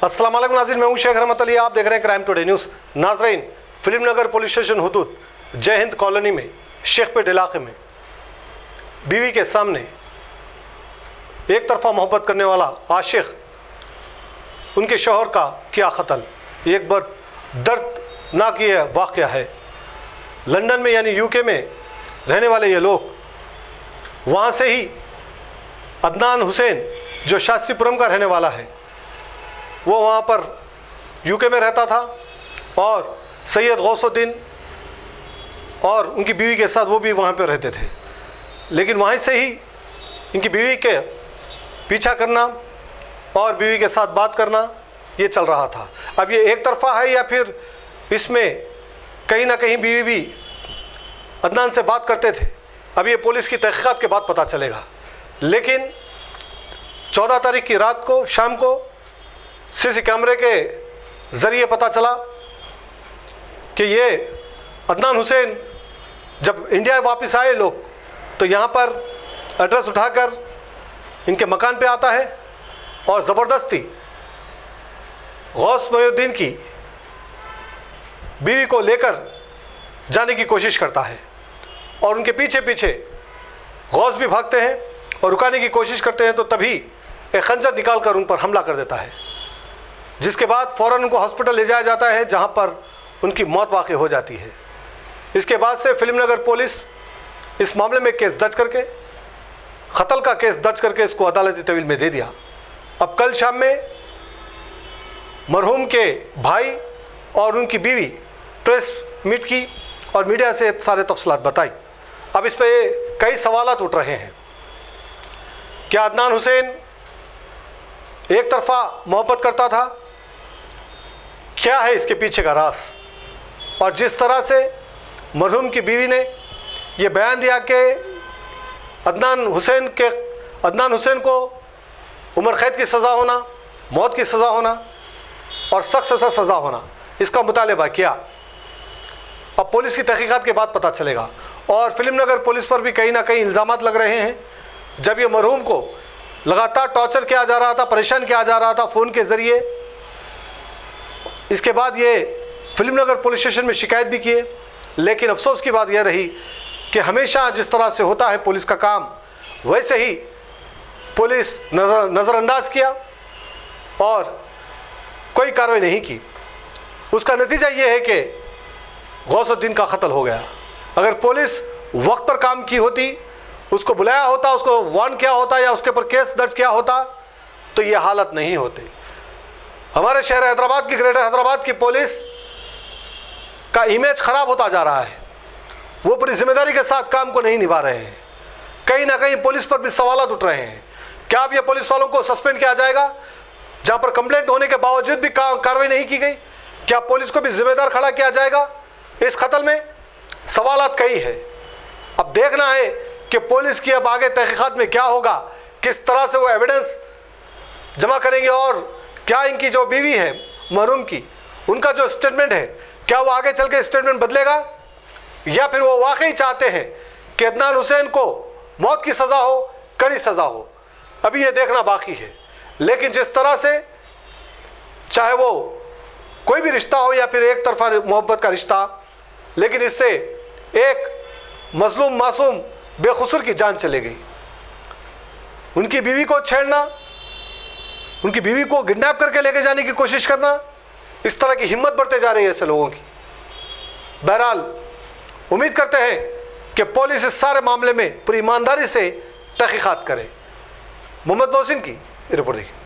अस्सलाम वालेकुम नाज़रीन, मैं हूं शेख रहमत अली। आप देख रहे हैं क्राइम टुडे न्यूज़। नाज़रीन, फिल्म नगर पुलिस स्टेशन हुदूद जय हिंद कॉलोनी में शेखपेट इलाके में बीवी के सामने एक तरफा मोहब्बत करने वाला आशिक उनके शौहर का किया कत्ल। एक बार दर्दनाक ये वाक़या है। लंदन में यानी यूके में रहने वाले ये लोग, वहाँ से ही अदनान हुसैन जो शास्त्रीपुरम का रहने वाला है, वो वहाँ पर यूके में रहता था और सैयद गौसुद्दीन और उनकी बीवी के साथ वो भी वहाँ पर रहते थे। लेकिन वहीं से ही इनकी बीवी के पीछा करना और बीवी के साथ बात करना ये चल रहा था। अब ये एक तरफा है या फिर इसमें कहीं ना कहीं बीवी भी अदनान से बात करते थे, अब ये पुलिस की तहकीकात के बाद पता चलेगा। लेकिन 14 तारीख की रात को शाम को सीसी कैमरे के ज़रिए पता चला कि ये अदनान हुसैन जब इंडिया वापस आए लोग, तो यहाँ पर एड्रेस उठाकर इनके मकान पे आता है और ज़बरदस्ती गौस मोहिउद्दीन की बीवी को लेकर जाने की कोशिश करता है और उनके पीछे पीछे गौस भी भागते हैं और रुकाने की कोशिश करते हैं। तो तभी एक खंजर निकालकर उन पर हमला कर देता है, जिसके बाद फ़ौरन उनको हॉस्पिटल ले जाया जाता है, जहां पर उनकी मौत वाक़ई हो जाती है। इसके बाद से फिल्म नगर पुलिस इस मामले में केस दर्ज करके, कत्ल का केस दर्ज करके इसको अदालती तहवील में दे दिया। अब कल शाम में मरहूम के भाई और उनकी बीवी प्रेस मीट की और मीडिया से सारे तफसीलात बताई। अब इस पर कई सवालात उठ रहे हैं। क्या अदनान हुसैन एक तरफा मोहब्बत करता था? क्या है इसके पीछे का राज? और जिस तरह से मरहूम की बीवी ने यह बयान दिया कि अदनान हुसैन को उम्र कैद की सज़ा होना, मौत की सज़ा होना और सख्त से सख्त सज़ा होना, इसका मुतालबा किया। अब पुलिस की तहकीकात के बाद पता चलेगा। और फिल्म नगर पुलिस पर भी कहीं ना कहीं इल्ज़ामात लग रहे हैं। जब ये मरहूम को लगातार टॉर्चर किया जा रहा था, परेशान किया जा रहा था फ़ोन के ज़रिए, इसके बाद ये फिल्म नगर पुलिस स्टेशन में शिकायत भी किए। लेकिन अफसोस की बात यह रही कि हमेशा जिस तरह से होता है पुलिस का काम, वैसे ही पुलिस नज़रअंदाज किया और कोई कार्रवाई नहीं की। उसका नतीजा ये है कि गौसुद्दीन का कत्ल हो गया। अगर पुलिस वक्त पर काम की होती, उसको बुलाया होता, उसको वार्न किया होता या उसके ऊपर केस दर्ज किया होता, तो ये हालत नहीं होती। हमारे शहर हैदराबाद की, ग्रेटर हैदराबाद की पुलिस का इमेज ख़राब होता जा रहा है। वो पूरी जिम्मेदारी के साथ काम को नहीं निभा रहे हैं। कहीं ना कहीं पुलिस पर भी सवालात उठ रहे हैं। क्या अब ये पुलिस वालों को सस्पेंड किया जाएगा जहाँ पर कंप्लेंट होने के बावजूद भी कार्रवाई नहीं की गई? क्या पुलिस को भी जिम्मेदार खड़ा किया जाएगा इस कत्ल में? सवालात कई है। अब देखना है कि पुलिस की अब आगे तहकीकात में क्या होगा, किस तरह से वो एविडेंस जमा करेंगे और क्या इनकी जो बीवी है मरहूम की, उनका जो स्टेटमेंट है, क्या वो आगे चल के स्टेटमेंट बदलेगा या फिर वो वाकई चाहते हैं कि अदनान हुसैन को मौत की सज़ा हो, कड़ी सज़ा हो? अभी ये देखना बाकी है। लेकिन जिस तरह से चाहे वो कोई भी रिश्ता हो या फिर एक तरफा मोहब्बत का रिश्ता, लेकिन इससे एक मजलूम मासूम बेखुसर की जान चले गई। उनकी बीवी को छेड़ना, उनकी बीवी को किडनैप करके लेके जाने की कोशिश करना, इस तरह की हिम्मत बढ़ते जा रही है ऐसे लोगों की। बहरहाल उम्मीद करते हैं कि पुलिस इस सारे मामले में पूरी ईमानदारी से तहकीकात करे। मोहम्मद मोहसिन की रिपोर्ट देखिए।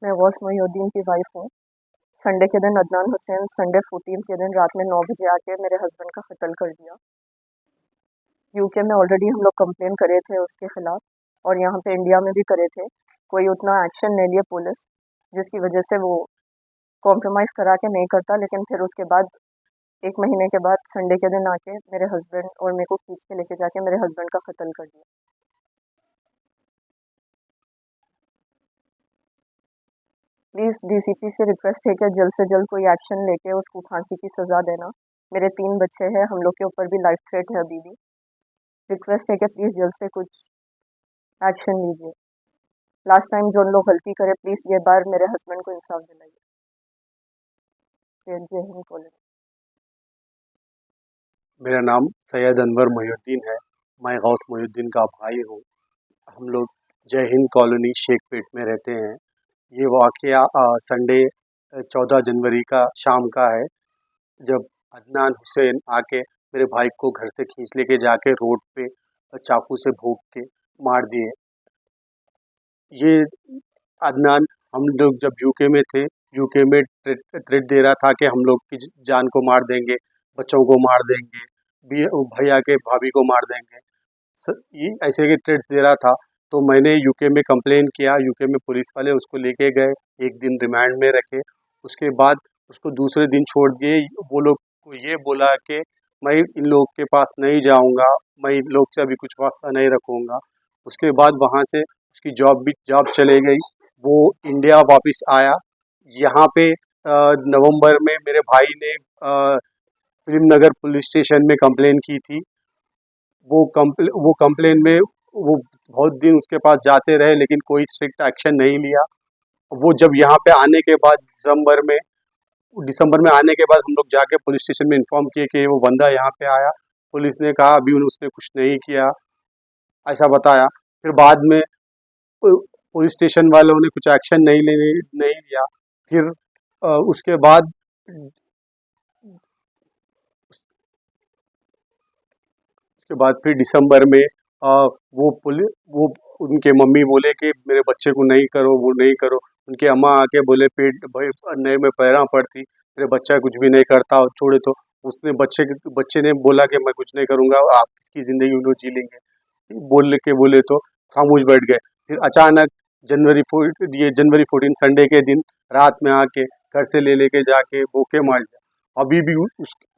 मैं गौस मोहिउद्दीन की वाइफ हूँ। संडे के दिन अदनान हुसैन संडे 14 के दिन रात में 9 बजे आके मेरे हस्बैंड का कत्ल कर दिया। यूके में ऑलरेडी हम लोग कंप्लेन करे थे उसके खिलाफ और यहाँ पे इंडिया में भी करे थे। कोई उतना एक्शन नहीं लिया पुलिस, जिसकी वजह से वो कॉम्प्रोमाइज़ करा के नहीं करता। लेकिन फिर उसके बाद 1 महीने के बाद संडे के दिन आके मेरे हस्बैंड और मेरे को खींच के लेके जाके मेरे हस्बैंड का कत्ल कर दिया। प्लीज़ डीसीपी से रिक्वेस्ट है कि जल्द से जल्द कोई एक्शन लेके उसको फांसी की सज़ा देना। मेरे 3 बच्चे हैं, हम लोग के ऊपर भी लाइफ थ्रेट है अभी भी। रिक्वेस्ट है कि प्लीज़ जल्द से कुछ एक्शन लीजिए। लास्ट टाइम जो उन लोग गलती करे, प्लीज़ ये बार मेरे हस्बैंड को इंसाफ दिलाइए। जय हिंद कॉलोनी। मेरा नाम सैयद अनवर मोहिउद्दीन है। मैं गौस मोहिउद्दीन का भाई हूँ। हम लोग जय हिंद कॉलोनी शेखपेट में रहते हैं। ये वाक़या संडे 14 जनवरी का शाम का है, जब अदनान हुसैन आके मेरे भाई को घर से खींच लेके जाके रोड पे चाकू से भोंक के मार दिए। ये अदनान, हम लोग जब यूके में थे, यूके में थ्रेट दे रहा था कि हम लोग की जान को मार देंगे, बच्चों को मार देंगे, भैया के भाभी को मार देंगे, ये ऐसे के थ्रेट्स दे रहा था। तो मैंने यूके में कंप्लेन किया। यूके में पुलिस वाले उसको लेके गए, 1 दिन रिमांड में रखे। उसके बाद उसको दूसरे दिन छोड़ दिए। वो लोग को ये बोला कि मैं इन लोग के पास नहीं जाऊंगा, मैं इन लोग से अभी कुछ वास्ता नहीं रखूंगा। उसके बाद वहाँ से उसकी जॉब चले गई। वो इंडिया वापस आया। यहाँ पे नवंबर में मेरे भाई ने फिल्म नगर पुलिस स्टेशन में कंप्लेन की थी। वो कंप्लेन में वो बहुत दिन उसके पास जाते रहे, लेकिन कोई स्ट्रिक्ट एक्शन नहीं लिया। वो जब यहाँ पे आने के बाद दिसंबर में आने के बाद हम लोग जाके पुलिस स्टेशन में इन्फॉर्म किए कि वो बंदा यहाँ पे आया। पुलिस ने कहा अभी उसने कुछ नहीं किया, ऐसा बताया। फिर बाद में पुलिस स्टेशन वालों ने कुछ एक्शन नहीं लिया। फिर उसके बाद फिर दिसंबर में वो उनके मम्मी बोले कि मेरे बच्चे को नहीं करो, वो नहीं करो। उनके अम्मा आके बोले पेट भाई अन्य में पैरा पड़ती, मेरे बच्चा कुछ भी नहीं करता, छोड़े। तो उसने बच्चे ने बोला कि मैं कुछ नहीं करूँगा, आपकी ज़िंदगी उन लोग जी लेंगे, बोले तो खामोश बैठ गए। फिर अचानक जनवरी 14 संडे के दिन रात में आके घर से लेके जाके भूखे मार दिया। अभी भी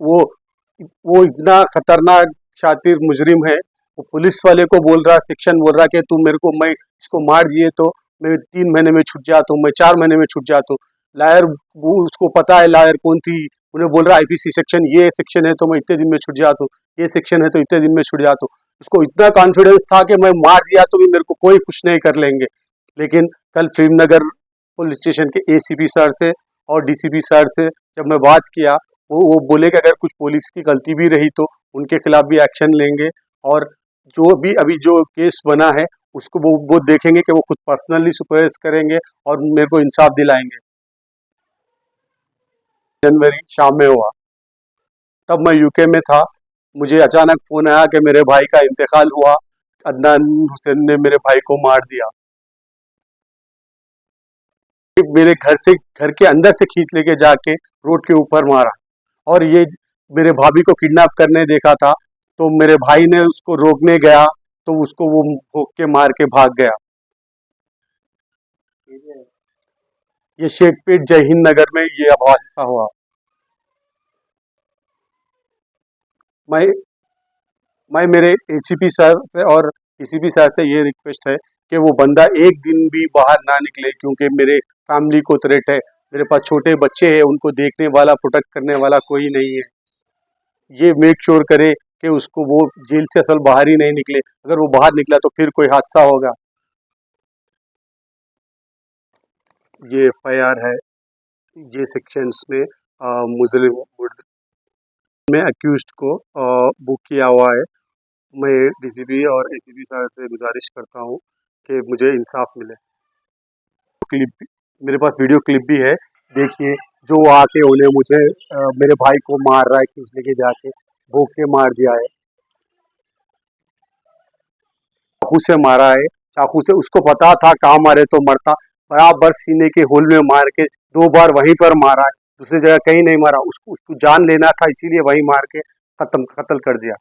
वो इतना खतरनाक शातिर मुजरिम है। वो पुलिस वाले को बोल रहा, सेक्शन बोल रहा कि तू मेरे को, मैं इसको मार दिए तो मैं 3 महीने में छूट जाता हूँ, मैं 4 महीने में छूट जाता हूँ। लायर, वो उसको पता है लायर कौन थी। उन्हें बोल रहा आईपीसी सेक्शन, ये सेक्शन है तो मैं इतने दिन में छूट जाता हूँ, ये सेक्शन है तो इतने दिन में छूट जाता हूँ। उसको इतना कॉन्फिडेंस था कि मैं मार दिया तो भी मेरे को कोई कुछ नहीं कर लेंगे। लेकिन कल फिल्मनगर पुलिस स्टेशन के एसीपी सर से और डीसीपी सर से जब मैं बात किया, वो बोले कि अगर कुछ पुलिस की गलती भी रही तो उनके खिलाफ भी एक्शन लेंगे, और जो भी अभी जो केस बना है उसको वो देखेंगे कि वो खुद पर्सनली सुपरवाइज करेंगे और मेरे को इंसाफ दिलाएंगे। जनवरी शाम में हुआ, तब मैं यूके में था। मुझे अचानक फोन आया कि मेरे भाई का इंतकाल हुआ, अदनान हुसैन ने मेरे भाई को मार दिया। मेरे घर के अंदर से खींच लेके जाके रोड के ऊपर मारा। और ये मेरे भाभी को किडनैप करने देखा था, तो मेरे भाई ने उसको रोकने गया तो उसको वो भोंक के मार के भाग गया। ये शेखपेट जय हिंद नगर में ये हादसा हुआ। मैं मेरे एसीपी सर से और डीसीपी सर से ये रिक्वेस्ट है कि वो बंदा एक दिन भी बाहर ना निकले, क्योंकि मेरे फैमिली को थ्रेट है। मेरे पास छोटे बच्चे हैं, उनको देखने वाला, प्रोटेक्ट करने वाला कोई नहीं है। ये मेक श्योर करे कि उसको वो जेल से असल बाहर ही नहीं निकले। अगर वो बाहर निकला तो फिर कोई हादसा होगा। ये एफआईआर है, ये सेक्शंस में मुजरिम में अक्यूज्ड को बुक किया हुआ है। मैं डीसीपी और एसीपी सर से गुजारिश करता हूँ कि मुझे इंसाफ मिले। क्लिप, मेरे पास वीडियो क्लिप भी है, देखिए। जो आके उन्हें मुझे मेरे भाई को मार रहा है, खींच लेके जाके भोंक के मार दिया है, चाकू से मारा है। चाकू से उसको पता था कहाँ मारे तो मरता, बराबर सीने के होल में मार के 2 बार वहीं पर मारा, दूसरी जगह कहीं नहीं मारा। उसको जान लेना था, इसीलिए वहीं मार के कत्ल कर दिया।